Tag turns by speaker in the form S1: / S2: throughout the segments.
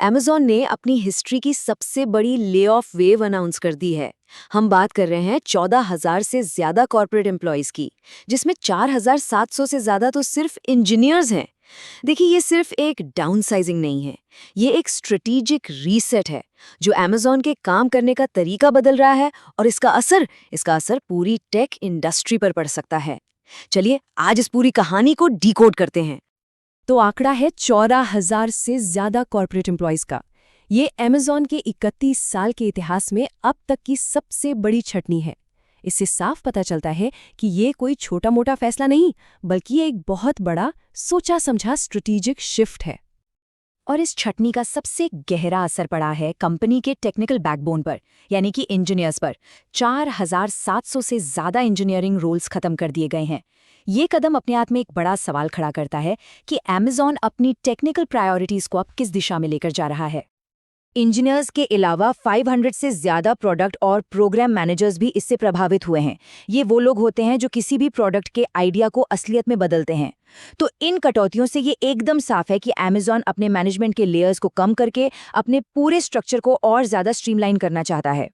S1: Amazon ने अपनी history की सबसे बड़ी ले ऑफ वेव अनाउंस कर दी है। हम बात कर रहे हैं 14,000 से ज्यादा कॉर्पोरेट एम्प्लॉयज की, जिसमें 4,700 से ज्यादा तो सिर्फ इंजीनियर्स हैं। देखिए, ये सिर्फ एक डाउनसाइजिंग नहीं है, ये एक स्ट्रेटेजिक रीसेट है जो अमेज़न के काम करने का तरीका बदल रहा है, और इसका असर पूरी टेक इंडस्ट्री पर पड़ सकता है। चलिए आज इस पूरी कहानी को डिकोड करते हैं।
S2: तो आंकड़ा है 14,000 से ज्यादा कॉर्पोरेट एम्प्लॉयज का। ये अमेज़न के 31 साल के इतिहास में अब तक की सबसे बड़ी छटनी है। इससे साफ पता चलता है कि ये कोई छोटा मोटा फैसला नहीं, बल्कि एक बहुत बड़ा सोचा समझा स्ट्रेटेजिक शिफ्ट है।
S3: और इस छटनी का सबसे गहरा असर पड़ा है कंपनी के टेक्निकल बैकबोन पर, यानी कि इंजीनियर्स पर। 4,700 से ज़्यादा इंजीनियरिंग रोल्स खत्म कर दिए गए हैं। ये कदम अपने आप में एक बड़ा सवाल खड़ा करता है कि अमेज़न अपनी टेक्निकल प्रायोरिटीज़ को अब किस दिशा में लेकर जा रहा है। इंजीनियर्स के अलावा 500 से ज़्यादा प्रोडक्ट और प्रोग्राम मैनेजर्स भी इससे प्रभावित हुए हैं। ये वो लोग होते हैं जो किसी भी प्रोडक्ट के आइडिया को असलियत में बदलते हैं। तो इन कटौतियों से ये एकदम साफ है कि अमेज़न अपने मैनेजमेंट के लेयर्स को कम करके अपने पूरे स्ट्रक्चर को और ज़्यादा स्ट्रीमलाइन करना चाहता है।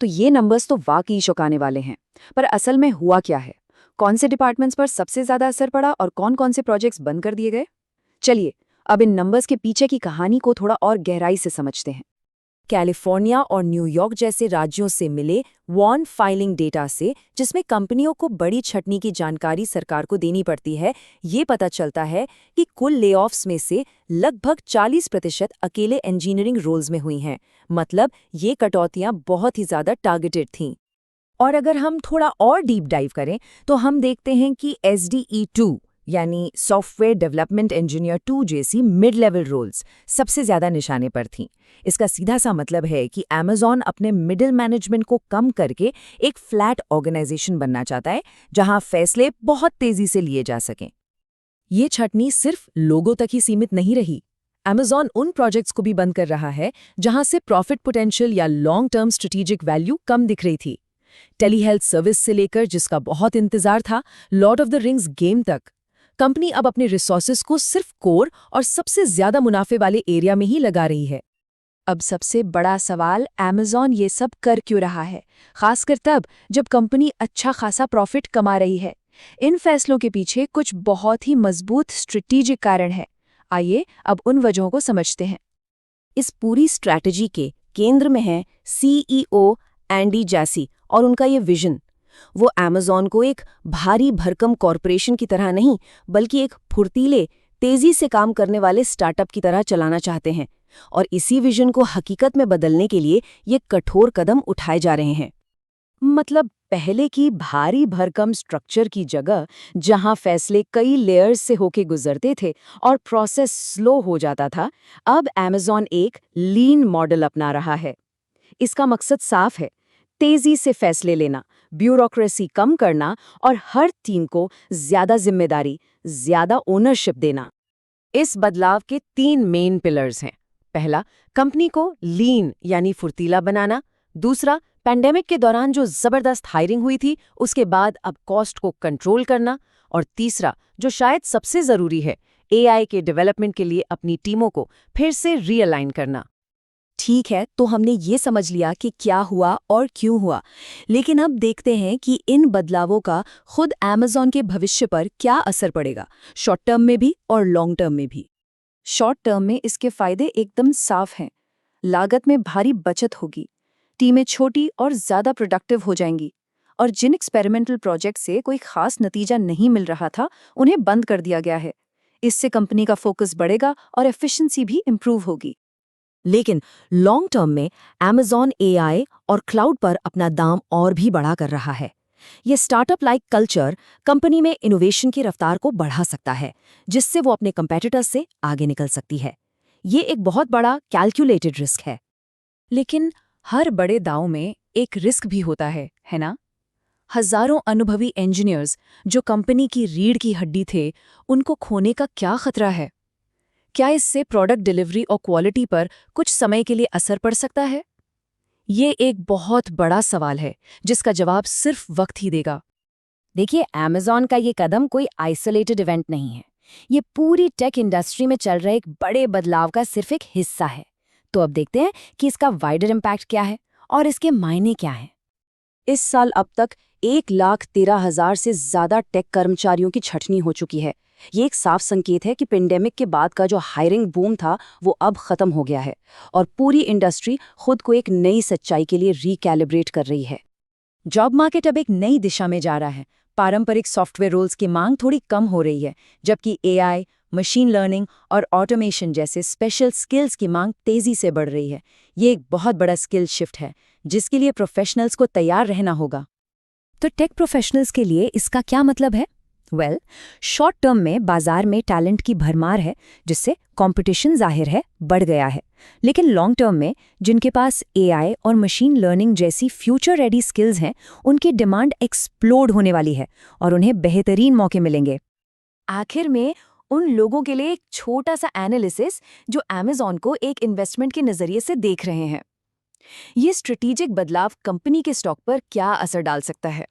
S1: तो ये नंबर्स तो वाकई चौंकाने वाले हैं, पर असल में हुआ क्या है? कौन से डिपार्टमेंट्स पर सबसे ज्यादा असर पड़ा और कौन-कौन से प्रोजेक्ट्स बंद कर दिए गए? चलिए अब इन नंबर्स के पीछे की कहानी को थोड़ा और गहराई से समझते हैं। कैलिफोर्निया और न्यूयॉर्क जैसे राज्यों से मिले वॉन फाइलिंग डेटा से, जिसमें कंपनियों को बड़ी छटनी की जानकारी सरकार को देनी पड़ती है, ये पता चलता है कि कुल लेऑफ्स में से लगभग 40% अकेले इंजीनियरिंग रोल्स में हुई हैं। मतलब ये कटौतियां बहुत ही ज्यादा टारगेटेड थीं। और अगर हम थोड़ा और डीप डाइव करें तो हम देखते हैं कि SDE2 यानी सॉफ्टवेयर डेवलपमेंट इंजीनियर 2 जैसी मिड लेवल रोल्स सबसे ज्यादा निशाने पर थीं। इसका सीधा सा मतलब है कि अमेज़न अपने मिडिल मैनेजमेंट को कम करके एक फ्लैट ऑर्गेनाइजेशन बनना चाहता है, जहां फैसले बहुत तेजी से लिए जा सकें। ये छटनी सिर्फ लोगों तक ही सीमित नहीं रही। अमेज़न उन प्रोजेक्ट्स को भी बंद कर रहा है जहां से प्रॉफिट पोटेंशियल या लॉन्ग टर्म स्ट्रेटेजिक वैल्यू कम दिख रही थी। टेलीहेल्थ सर्विस से लेकर, जिसका बहुत इंतजार था, Lord of the rings game तक, कंपनी अब अपने रिसोर्सेज को सिर्फ कोर और सबसे ज्यादा मुनाफे वाले एरिया में ही लगा रही है।
S2: अब सबसे बड़ा सवाल, अमेज़न ये सब कर क्यों रहा है, खासकर तब जब कंपनी अच्छा खासा प्रॉफिट कमा रही है। इन फैसलों के पीछे कुछ बहुत ही मजबूत स्ट्रेटेजिक कारण है। आइए अब उन वजहों को समझते हैं।
S1: इस पूरी स्ट्रैटेजी के केंद्र में है CEO एंडी जैसी और उनका ये विजन। वो अमेज़न को एक भारी भरकम कॉरपोरेशन की तरह नहीं, बल्कि एक फुर्तीले, तेजी से काम करने वाले स्टार्टअप की तरह चलाना चाहते हैं। और इसी विजन को हकीकत में बदलने के लिए ये कठोर कदम उठाए जा रहे हैं। मतलब पहले की भारी भरकम स्ट्रक्चर की जगह, जहां फैसले कई लेयर्स से होके गुजरते थे और प्रोसेस स्लो हो जाता था, अब अमेज़न एक लीन मॉडल अपना रहा है। इसका मकसद साफ है, तेजी से फैसले लेना, ब्यूरोक्रेसी कम करना और हर टीम को ज्यादा जिम्मेदारी, ज्यादा ओनरशिप देना। इस बदलाव के 3 मेन पिलर्स हैं। पहला, कंपनी को लीन यानी फुर्तीला बनाना। दूसरा, पैंडेमिक के दौरान जो जबरदस्त हायरिंग हुई थी, उसके बाद अब कॉस्ट को कंट्रोल करना। और तीसरा, जो शायद सबसे जरूरी है, AI के डेवलपमेंट के लिए अपनी टीमों को फिर से रीअलाइन करना। ठीक है, तो हमने ये समझ लिया कि क्या हुआ और क्यों हुआ, लेकिन अब देखते हैं कि इन बदलावों का खुद अमेज़न के भविष्य पर क्या असर पड़ेगा, शॉर्ट टर्म में भी और लॉन्ग टर्म में भी। शॉर्ट टर्म में इसके फायदे एकदम साफ हैं। लागत में भारी बचत होगी, टीमें छोटी और ज़्यादा प्रोडक्टिव हो जाएंगी, और जिन एक्सपेरिमेंटल प्रोजेक्ट से कोई खास नतीजा नहीं मिल रहा था, उन्हें बंद कर दिया गया है। इससे कंपनी का फोकस बढ़ेगा और एफिशिएंसी भी इम्प्रूव होगी। लेकिन लॉन्ग टर्म में अमेज़न AI और क्लाउड पर अपना दाम और भी बढ़ा कर रहा है। ये स्टार्टअप लाइक कल्चर कंपनी में इनोवेशन की रफ्तार को बढ़ा सकता है, जिससे वो अपने कंपेटिटर्स से आगे निकल सकती है। ये एक बहुत बड़ा कैलकुलेटेड रिस्क है।
S2: लेकिन हर बड़े दांव में एक रिस्क भी होता है ना? हजारों अनुभवी इंजीनियर्स जो कंपनी की रीढ़ की हड्डी थे, उनको खोने का क्या खतरा है? क्या इससे प्रोडक्ट डिलीवरी और क्वालिटी पर कुछ समय के लिए असर पड़ सकता है? ये एक बहुत बड़ा सवाल है, जिसका जवाब सिर्फ वक्त ही देगा।
S3: देखिए, अमेज़न का ये कदम कोई आइसोलेटेड इवेंट नहीं है। ये पूरी टेक इंडस्ट्री में चल रहे एक बड़े बदलाव का सिर्फ एक हिस्सा है। तो अब देखते हैं कि इसका वाइडर इम्पैक्ट क्या है और इसके मायने क्या हैं।
S1: इस साल अब तक 1,13,000 से ज्यादा टेक कर्मचारियों की छटनी हो चुकी है। ये एक साफ संकेत है कि पेंडेमिक के बाद का जो हायरिंग बूम था वो अब खत्म हो गया है और पूरी इंडस्ट्री खुद को एक नई सच्चाई के लिए रिकैलिब्रेट कर रही है।
S3: जॉब मार्केट अब एक नई दिशा में जा रहा है। पारंपरिक सॉफ्टवेयर रोल्स की मांग थोड़ी कम हो रही है, जबकि एआई, मशीन लर्निंग और ऑटोमेशन जैसे स्पेशल स्किल्स की मांग तेजी से बढ़ रही है। ये एक बहुत बड़ा स्किल शिफ्ट है जिसके लिए प्रोफेशनल्स को तैयार रहना होगा। तो टेक प्रोफेशनल्स के लिए इसका क्या मतलब है? शॉर्ट टर्म में बाजार में टैलेंट की भरमार है, जिससे कंपटीशन जाहिर है बढ़ गया है। लेकिन लॉन्ग टर्म में जिनके पास एआई और मशीन लर्निंग जैसी फ्यूचर रेडी स्किल्स हैं, उनकी डिमांड एक्सप्लोड होने वाली है और उन्हें बेहतरीन मौके मिलेंगे। आखिर में उन लोगों के लिए एक छोटा सा एनालिसिस जो अमेज़न को एक इन्वेस्टमेंट के नजरिए से देख रहे हैं। ये स्ट्रेटेजिक बदलाव कंपनी के स्टॉक पर क्या असर डाल सकता है?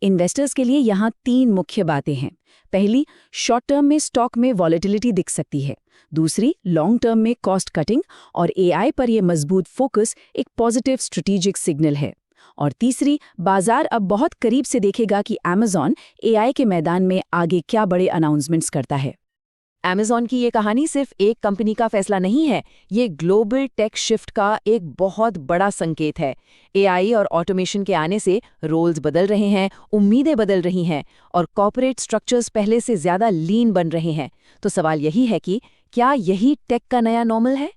S3: इन्वेस्टर्स के लिए यहाँ 3 मुख्य बातें हैं। पहली, शॉर्ट टर्म में स्टॉक में वॉलेटिलिटी दिख सकती है। दूसरी, लॉन्ग टर्म में कॉस्ट कटिंग और एआई पर यह मजबूत फोकस एक पॉजिटिव स्ट्रेटेजिक सिग्नल है। और तीसरी, बाजार अब बहुत करीब से देखेगा कि अमेज़न एआई के मैदान में आगे क्या बड़े अनाउंसमेंट्स करता है। अमेज़न की ये कहानी सिर्फ एक कंपनी का फैसला नहीं है, ये ग्लोबल टेक शिफ्ट का एक बहुत बड़ा संकेत है। एआई और ऑटोमेशन के आने से रोल्स बदल रहे हैं, उम्मीदें बदल रही हैं और कॉर्पोरेट स्ट्रक्चर्स पहले से ज्यादा लीन बन रहे हैं। तो सवाल यही है कि क्या यही टेक का नया नॉर्मल है?